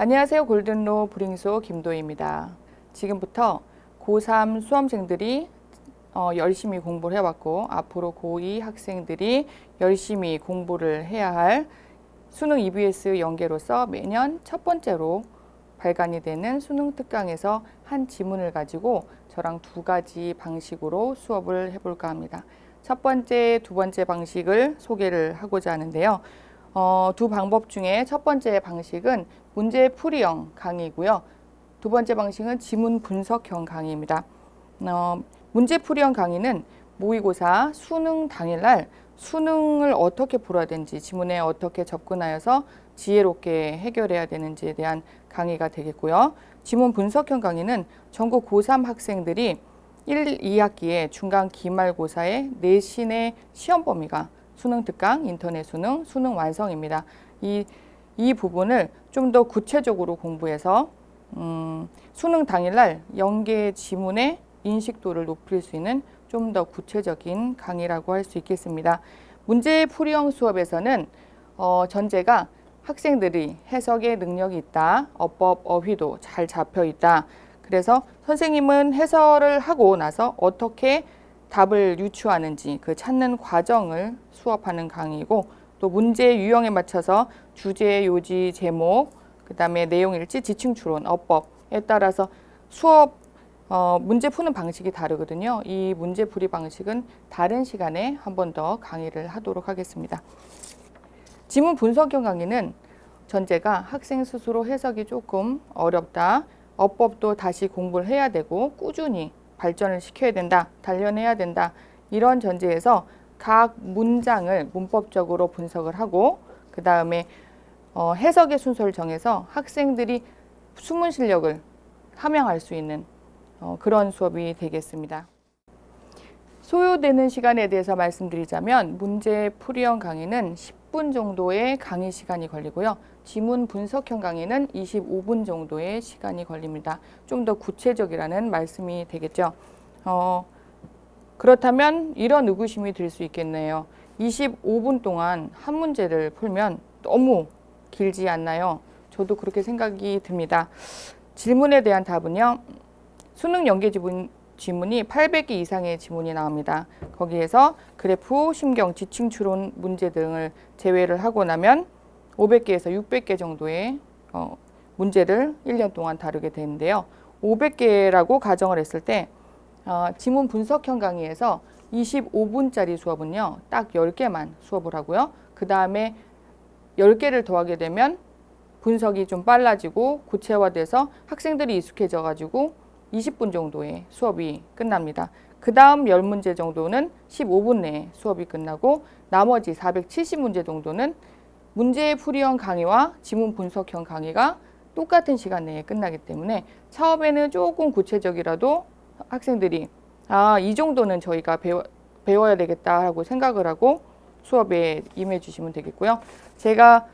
안녕하세요. 골든로 브링소 김도희입니다. 지금부터 고3 수험생들이 열심히 공부를 해왔고 앞으로 고2 학생들이 열심히 공부를 해야 할 수능 EBS 연계로서 매년 첫 번째로 발간이 되는 수능 특강에서 한 지문을 가지고 저랑 두 가지 방식으로 수업을 해볼까 합니다. 첫 번째, 두 번째 방식을 소개를 하고자 하는데요. 두 방법 중에 첫 번째 방식은 문제풀이형 강의이고요. 두 번째 방식은 지문 분석형 강의입니다. 문제풀이형 강의는 모의고사 수능 당일날 수능을 어떻게 풀어야 되는지, 지문에 어떻게 접근하여서 지혜롭게 해결해야 되는지에 대한 강의가 되겠고요. 지문 분석형 강의는 전국 고3 학생들이 1, 2학기에 중간 기말고사의 내신의 시험 범위가 수능 특강, 인터넷 수능, 수능 완성입니다. 이 부분을 좀 더 구체적으로 공부해서 수능 당일날 연계 지문의 인식도를 높일 수 있는 좀 더 구체적인 강의라고 할 수 있겠습니다. 문제풀이형 수업에서는 전제가 학생들이 해석의 능력이 있다, 어법, 어휘도 잘 잡혀 있다. 그래서 선생님은 해설을 하고 나서 어떻게 답을 유추하는지 그 찾는 과정을 수업하는 강의이고, 또 문제 유형에 맞춰서 주제, 요지, 제목, 그 다음에 내용 일지, 지층 추론, 어법에 따라서 수업 문제 푸는 방식이 다르거든요. 이 문제풀이 방식은 다른 시간에 한 번 더 강의를 하도록 하겠습니다. 지문 분석형 강의는 전제가 학생 스스로 해석이 조금 어렵다, 어법도 다시 공부를 해야 되고 꾸준히 발전을 시켜야 된다, 단련해야 된다, 이런 전제에서 각 문장을 문법적으로 분석을 하고 그 다음에 해석의 순서를 정해서 학생들이 수문 실력을 함양할 수 있는 그런 수업이 되겠습니다. 소요되는 시간에 대해서 말씀드리자면 문제풀이형 강의는 10분 정도의 강의 시간이 걸리고요. 지문 분석형 강의는 25분 정도의 시간이 걸립니다. 좀 더 구체적이라는 말씀이 되겠죠. 그렇다면 이런 의구심이 들 수 있겠네요. 25분 동안 한 문제를 풀면 너무 길지 않나요? 저도 그렇게 생각이 듭니다. 질문에 대한 답은요. 수능 연계 지문이 800개 이상의 지문이 나옵니다. 거기에서 그래프, 심경, 지층 추론 문제 등을 제외를 하고 나면 500개에서 600개 정도의 문제를 1년 동안 다루게 되는데요. 500개라고 가정을 했을 때 지문 분석형 강의에서 25분짜리 수업은요. 딱 10개만 수업을 하고요. 그 다음에 10개를 더하게 되면 분석이 좀 빨라지고 구체화돼서 학생들이 익숙해져 가지고 20분 정도의 수업이 끝납니다. 그 다음 10문제 정도는 15분 내에 수업이 끝나고 나머지 470문제 정도는 문제풀이형 강의와 지문 분석형 강의가 똑같은 시간 내에 끝나기 때문에 처음에는 조금 구체적이라도 학생들이 이 정도는 저희가 배워야 되겠다 하고 생각을 하고 수업에 임해 주시면 되겠고요. 제가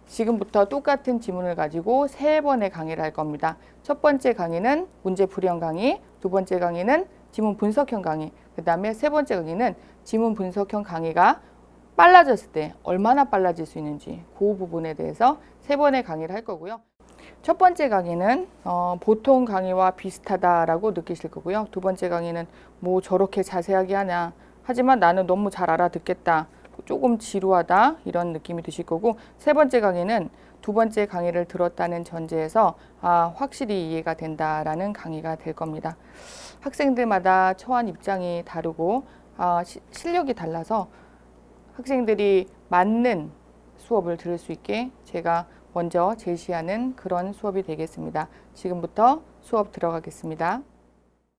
지금부터 똑같은 지문을 가지고 3번의 강의를 할 겁니다. 첫 번째 강의는 문제풀이형 강의, 두 번째 강의는 지문 분석형 강의, 그 다음에 세 번째 강의는 지문 분석형 강의가 빨라졌을 때 얼마나 빨라질 수 있는지 그 부분에 대해서 3번의 강의를 할 거고요. 첫 번째 강의는 보통 강의와 비슷하다라고 느끼실 거고요. 두 번째 강의는 뭐 저렇게 자세하게 하냐, 하지만 나는 너무 잘 알아듣겠다, 조금 지루하다, 이런 느낌이 드실 거고, 세 번째 강의는 두 번째 강의를 들었다는 전제에서 확실히 이해가 된다라는 강의가 될 겁니다. 학생들마다 처한 입장이 다르고 실력이 달라서 학생들이 맞는 수업을 들을 수 있게 제가 먼저 제시하는 그런 수업이 되겠습니다. 지금부터 수업 들어가겠습니다.